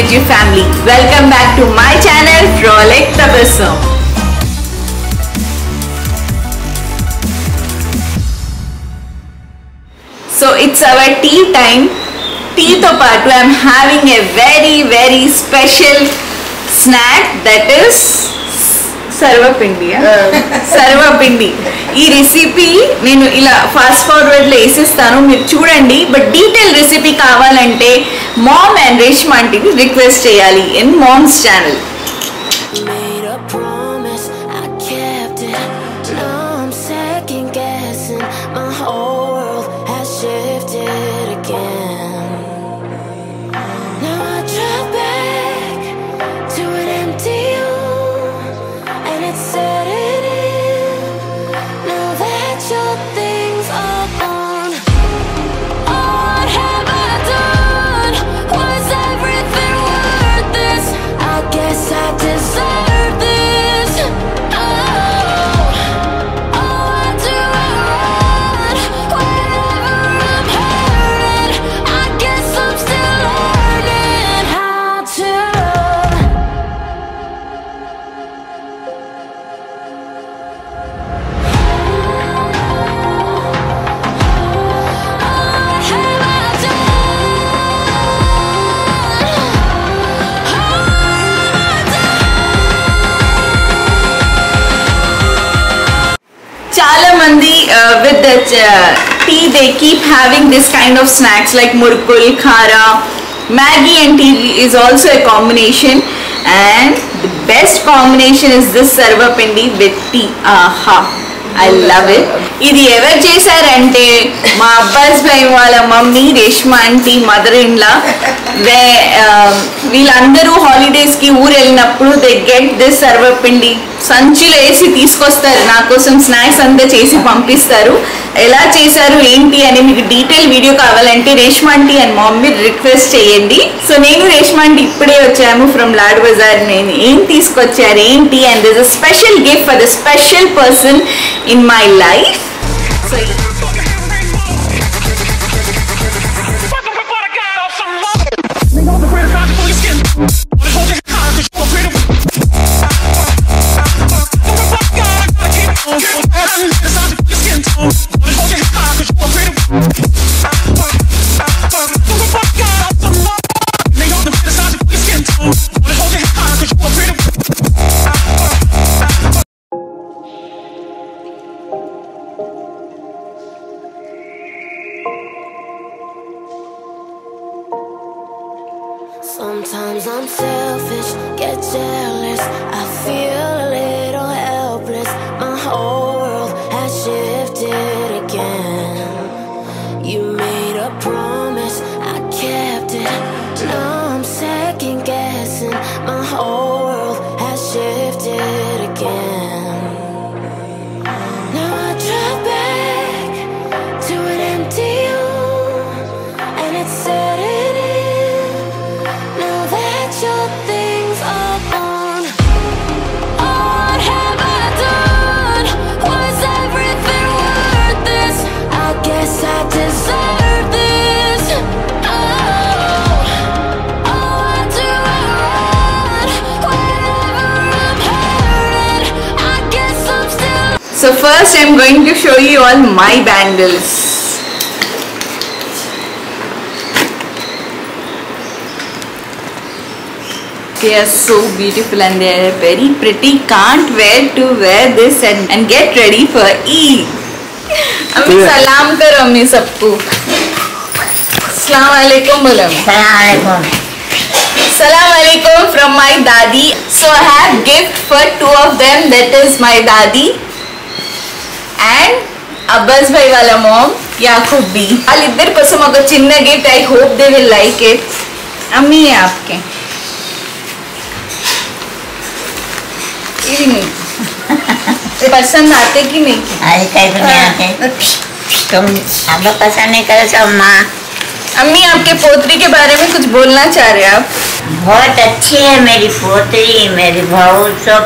KG family. Welcome back to my channel Frolic Tabassum. So it's our tea time. Tea to part I'm having a very special snack, that is Sarvapindi. Sarvapindi. ఈ recipe నేను ఇలా fast forward లో వేసేస్తాను, మీరు చూడండి. But detail recipe కావాలంటే mom and Reshma ఆంటీని request చేయాలి in mom's channel. Chala mandi with the tea they keep having this kind of snacks like murkul, khara, Maggi and tea is also a combination, and the best combination is this Sarvapindi with tea. Aha, I love it. ఇది ఎవరు చేశారంటే మా అబ్బాస్ భాయ్ వాళ్ళ mummy Reshma aunty mother in law. వీళ్ళందరూ holidays కి ఊరు వెళ్ళినప్పుడు they get this సర్వపిండి సంచిలో వేసి తీసుకొస్తారు, నా కోసం స్నాక్స్ అంతా చేసి పంపిస్తారు. ఎలా చేశారు ఏంటి అని మీకు డీటెయిల్ వీడియో కావాలంటే Reshma aunty and mummy request చేయండి. సో నేను రేష్మా ఆంటీ ఇప్పుడే వచ్చాము ఫ్రమ్ లాడ్ బజార్. నేను ఏం తీసుకొచ్చారు ఏంటి, and this a special gift for the special person in my life. Sometimes I'm selfish, get jealous, I feel a little helpless. My whole world has shifted again. You made a promise, I kept it. Now I'm second guessing. My whole world has shifted again. Now I drive back to an empty room, and it's setting in. Now that your things are gone, what have I done? Was everything worth this? I guess I deserve this. I do right whenever I'm hurting. I guess I'm still. So first I'm going to show you all my bangles. They are so beautiful and they are very pretty. Can't wait to wear this and get ready for Eid. Ami salam karo ammi sabko. Assalamu alaikum bolo. Assalamu alaikum. Assalamu alaikum from my dadi. So I have gift for two of them, that is my dadi and Abbas bhai wala mom Yaqub bhi. వాళ్ళిద్దరి కోసం ఒక చిన్న gift. I hope they will like it. अम्मी है आपके. पसंद आते कि नहीं? अरे कई नहीं आते, तुम अब पसंद नहीं करे सब माँ. अम्मी आपके पोतरी के बारे में कुछ बोलना चाह रहे हैं आप? बहुत अच्छी है मेरी पोतरी, मेरी बहू, सब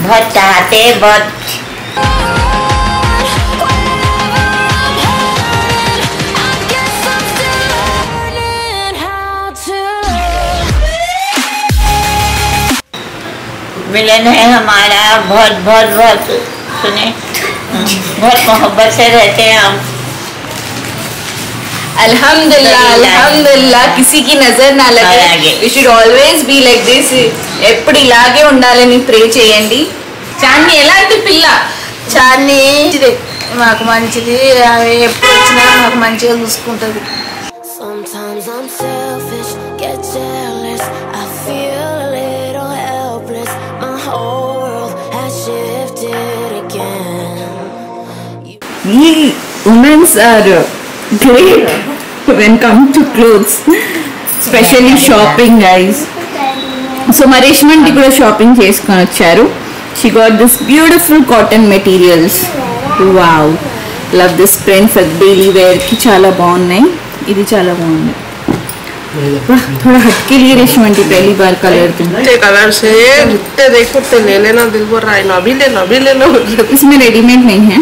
बहुत चाहते, बहुत I guess I'm still learning how to मिलन है हमारा, बहुत बहुत बहुत सुने, बहुत मोहब्बत से रहते हैं हम। అల్హమ్దుల్లా అల్హమ్దుల్లా किसी की नजर ना लगे. అలాగే. You should always be like this. ఎప్పుడు ఇలాగే ఉండాలని ప్రే చేయండి. చాంది ఎలాంటి పిల్ల? చాన్ని మాకు మంచిది, అవి ఎప్పుడు వచ్చినా మాకు మంచిగా చూసుకుంటుంది. Sometimes I'm selfish, get jealous. I feel a little helpless. My whole world has shifted again. We women are great when come to clothes, especially shopping, guys. So మా రేష్మంటి కూడా షాపింగ్ చేసుకొని వచ్చారు. She got this beautiful cotton materials. Wow, love this print for daily wear కి చాలా బాగున్నాయి. ఇది చాలా బాగుంది. वाह, थोड़ा हटके लिए रेशमंटी पहली बार कलर पे. कलर से जितने देखो तो ले लेना, दिल बोल रहा है ना भी लेना. इसमें रेडीमेड नहीं है.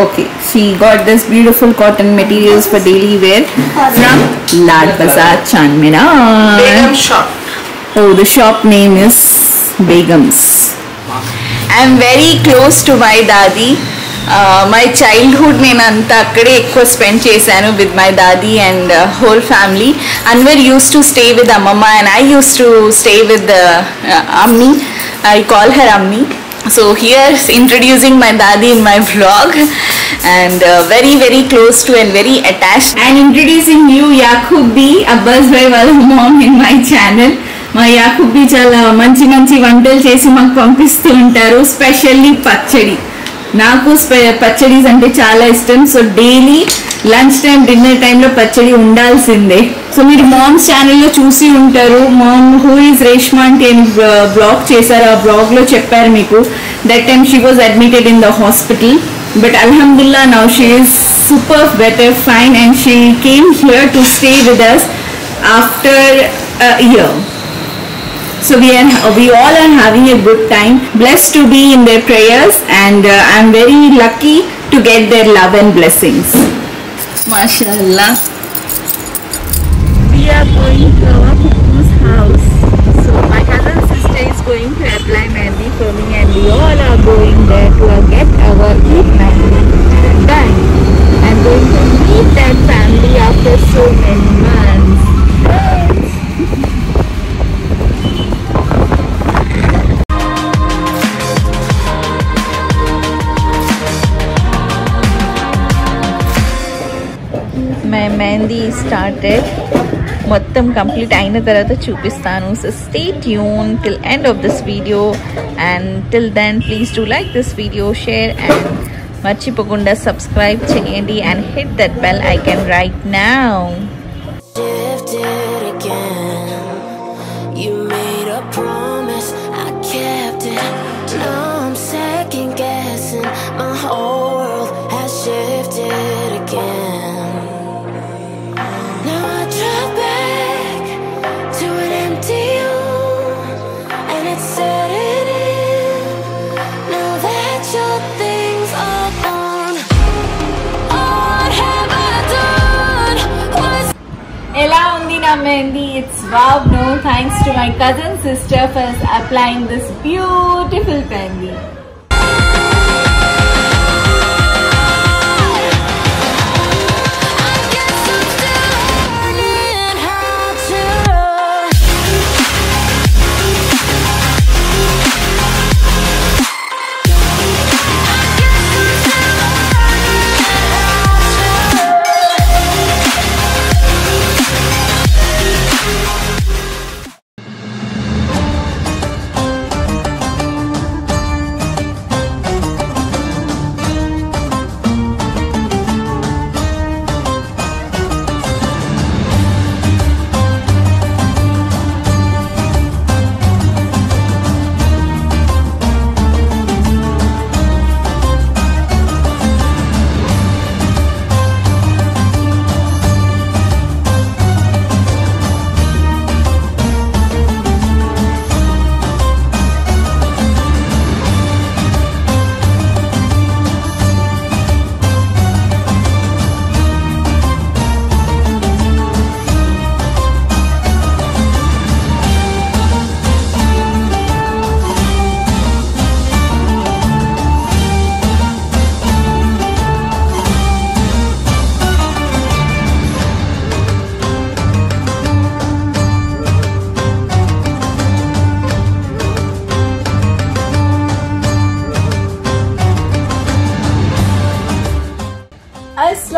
Okay, she got this beautiful cotton materials for daily wear from Lad Bazaar, Charminar. Begum shop. Oh, the shop name is Begums. I am very close to my dadi. My childhood నేను అంతా అక్కడే ఎక్కువ spend చేశాను with my daddy and whole family. Anwar used to stay with Amama and I used to stay with Ammi. I call her Ammi. So here introducing my daddy in my vlog and very very close to and very attached. And introducing you Yaqub B, Abbas bhai wala mom in my channel. మా Yakub B చాలా మంచి మంచి వంటలు చేసి మాకు పంపిస్తూ ఉంటారు. Specially పచ్చడి. నాకు పచ్చడీస్ అంటే చాలా ఇష్టం. So daily lunch time dinner టైంలో పచ్చడి ఉండాల్సిందే. సో మీరు మామ్స్ ఛానల్లో చూసి ఉంటారు. మామ్ హూ ఈజ్ రేష్మా అంటే బ్లాగ్ చేశారు. ఆ బ్లాగ్లో చెప్పారు మీకు that time she was admitted in the hospital. But అల్హమ్దుల్లా now she is super better fine and she came here to stay with us after year. So we all are having a good time. Blessed to be in their prayers and I'm very lucky to get their love and blessings. MashaAllah. We are going to our Puppu's house. So my cousin sister is going to apply mehndi for me and we all are going there to get our Eid mehndi done. I'm going to meet that family after so many months. My mehndi started. మొత్తం complete అయిన తర్వాత చూపిస్తాను. So stay tuned till end of this video and till then please do like this video, share and మర్చిపోకుండా subscribe చేయండి and hit that bell icon right now. Shifted again. You made a promise, I kept it. Now I'm second guessing. My whole world has shifted again. Now I drop back to an empty room, and it's setting in. Now that your things are gone, what have I done? What's ఎలా ఉంది నా mehndi? It's wow. No thanks to my cousin sister for applying this beautiful mehndi. learning how to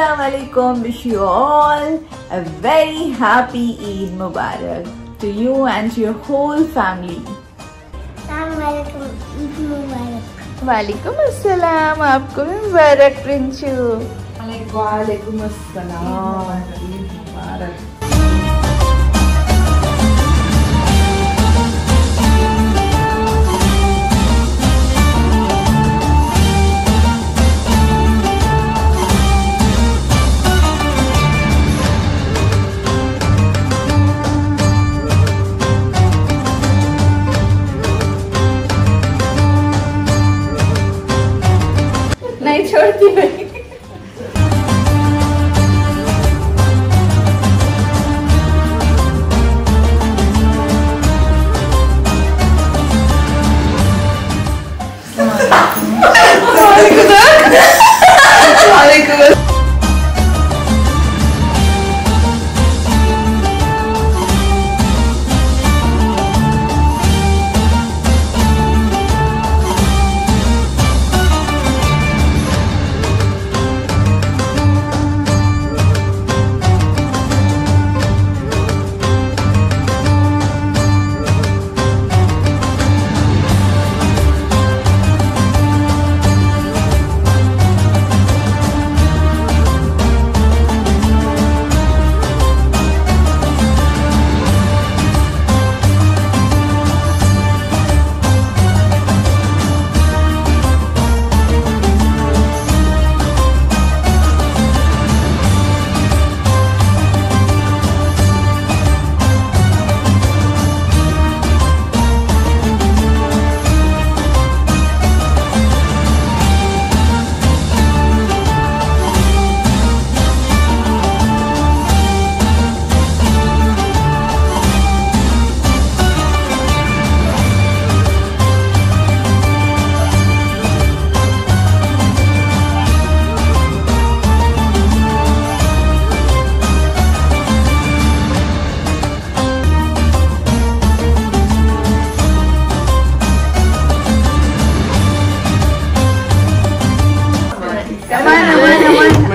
Assalamu alaikum. Wish you all a very happy Eid Mubarak to you and to your whole family. वालेकुम अस्सलाम, आपको भी मुबारक प्रिंचू। वालेकुम अस्सलाम, ईद मुबारक। नहीं छोड़ती भाई।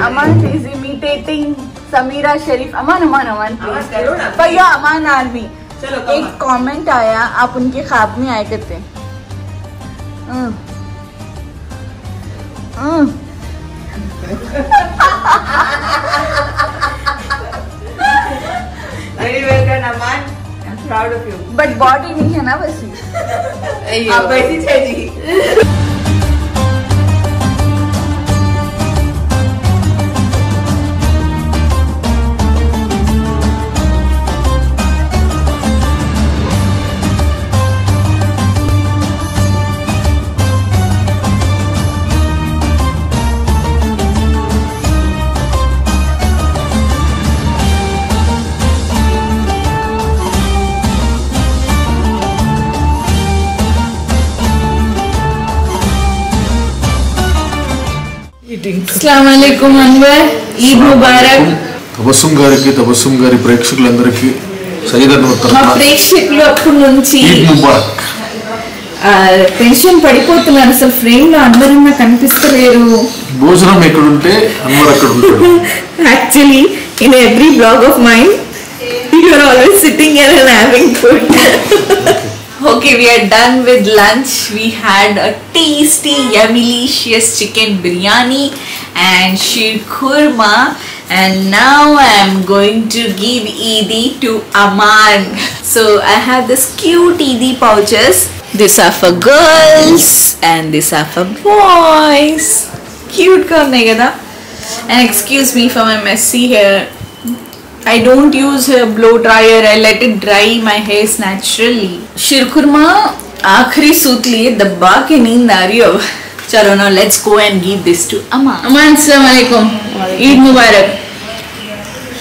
Aman is imitating Samira Sharif. Aman please. भैया अमान आर्मी। एक कमेंट आया, आप उनके ख्वाब में आए करते हैं। Very well done, Aman. I'm proud of you. But body नहीं है ना वैसी। आप वैसी थे जी। अस्सलाम वालेकुम अनवर, ईद मुबारक। తబస్సుం గారి ప్రేక్షకులందరికీ సయ్యద్ అన్వర్ మా తరఫున ప్రేక్షకులు అప్పటి నుంచి ఈద్ ముబారక్। టెన్షన్ పడిపోతున్నారు, అసలు ఫ్రేమ్ లో అందరూ నాకు కనిపిస్తలేరు। భోజనం ఎక్కడుంటే అన్వర్ అక్కడ ఉంటాడు। Actually in every blog of mind you are always sitting here and having food. Okay, we are done with lunch. We had a tasty, yummylicious chicken biryani and sheer kurma, and now I am going to give Eidi to Aman. So I have this cute Eidi pouches. These are for girls and these are for boys. Cute karne kada. And excuse me for my messy hair. I don't use a blow dryer. I let it dry my hairs naturally. Sheer khurma आखिरी सूत लिए दबा के नींद आ रही हो। चलो now let's go and give this to Aman. Aman, अस्सलाम वालेकुम, ईद मुबारक।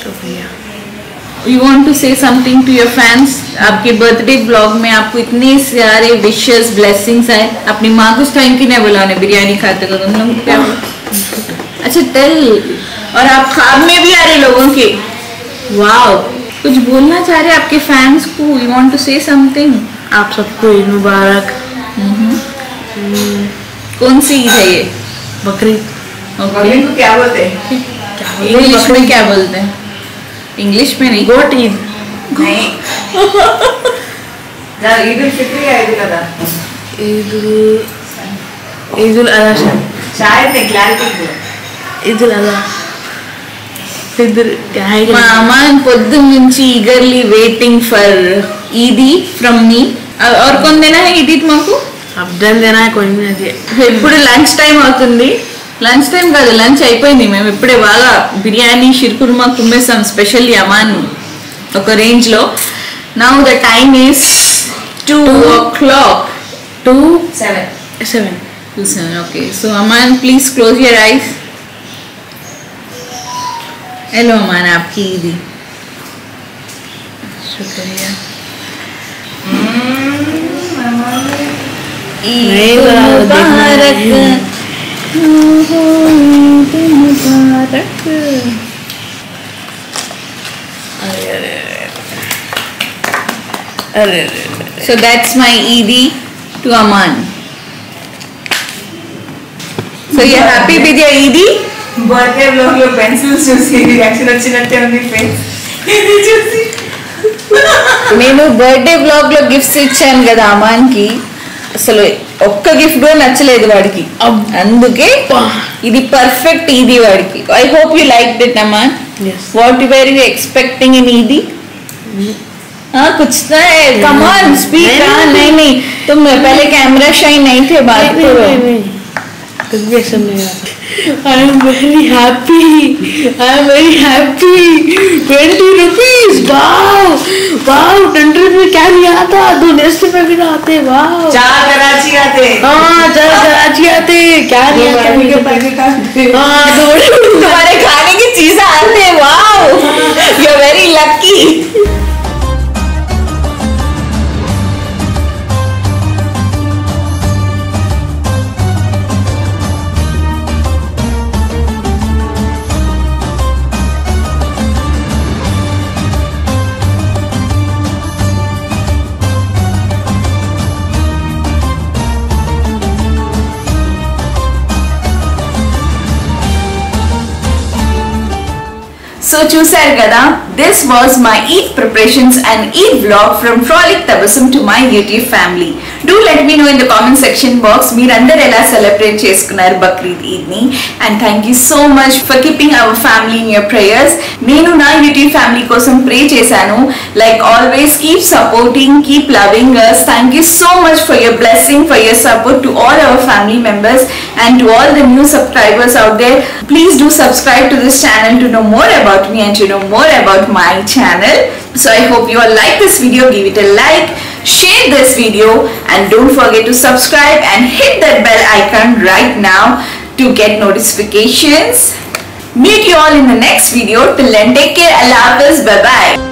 शुक्रिया। You want to say something to your fans? आपके बर्थडे ब्लॉग में आपको इतने सारे विशेस ब्लेसिंग्स आए, अपनी माँ को उस टाइम की नहीं बुलाने, बिरयानी खाते तो तुम लोग क्या? अच्छा टेल। और आप ख्वाब में भी आ रहे लोगों के। वाओ, कुछ बोलना चाह रहे आपके फैंस को? You want to say something? आप सबको ईद मुबारक। कौन सी ईद है ये? बकरीद। ओके, को क्या बोलते हैं? इंग्लिश में क्या बोलते हैं? इंग्लिश में नहीं, गोट ईद नहीं ईद उल फित्र या ईद उल अज़हा ईद उल अज़हा शायद नहीं क्लैरिटी ईद उल अज़हा మా అమ్మాన్ పొద్దున్న నుంచి ఈగర్లీ వెయిటింగ్ ఫర్ ఈదీ ఫ్రమ్ మీ और कौन देना है ईदी మాకు అబ్దన్ దేనా कोई नहीं ఇప్పుడు లంచ్ టైం అవుతుంది. లంచ్ టైం కాదు, లంచ్ అయిపోయింది. మేము ఇప్పుడే బాగా బిర్యానీ షిర్కుర్మా కుమ్మేసాం, స్పెషల్లీ అమాన్ ఒక రేంజ్ లో. Now the time is 2:00 2 7 7 okay. So Aman please close your eyes. Hello Aman, आपकी ईदी. शुक्रिया. ईद मुबारक, ईद मुबारक. अरे So that's my Eidi to Aman. So you're happy with your Eidi? Birthday blog లో పెన్సిల్స్ చూసి రియాక్షన్ వచ్చినట్టే ఉంది ఫేస్ ఇది చూసి. నేను బర్త్డే బ్లాగ్ లో గిఫ్ట్స్ ఇచ్చాను కదా అమాన్ కి, అసలు ఒక్క గిఫ్ట్ కూడా నచ్చలేదు వాడికి. అందుకే ఇది పర్ఫెక్ట్ ఈది వాడికి. I hope you like it Aman. Yes. What where you expecting in ఈది? कुछ कम ऑन स्पीक. नहीं तुम पहले कैमरा शाइन नहीं थे, बात करो. कुछ भी ऐसा नहीं आता. I am very happy. 20 rupees. Wow 10 रुपये क्या नहीं आता, 2 नेस्ले में भी ना आते. वाह. चार कराची आते. हाँ 4 कराची आते. क्या नहीं आता के पैकेट आते. हाँ 2 तुम्हारे खाने की चीजें आते. Wow, you are very lucky. So చూసారు కదా, this was my Eid preparations and Eid vlog from Frolic Tabassum to my YouTube family. Do let me know in the comment section box మీరందరూ ఎలా సెలబ్రేట్ చేసుకున్నారు బక్రీద్ ఈద్ ని, and thank you so much for keeping our family in your prayers. నేను నా YouTube family కోసం ప్రే చేశాను. Like always, keep supporting, keep loving us. Thank you so much for your blessing, for your support to all our family members and to all the new subscribers out there. Please do subscribe to this channel to know more about me and to know more about my channel. So I hope you all like this video. Give it a like, share this video, and don't forget to subscribe and hit that bell icon right now to get notifications. Meet you all in the next video. Till then, take care. Allah Hafiz. Bye bye.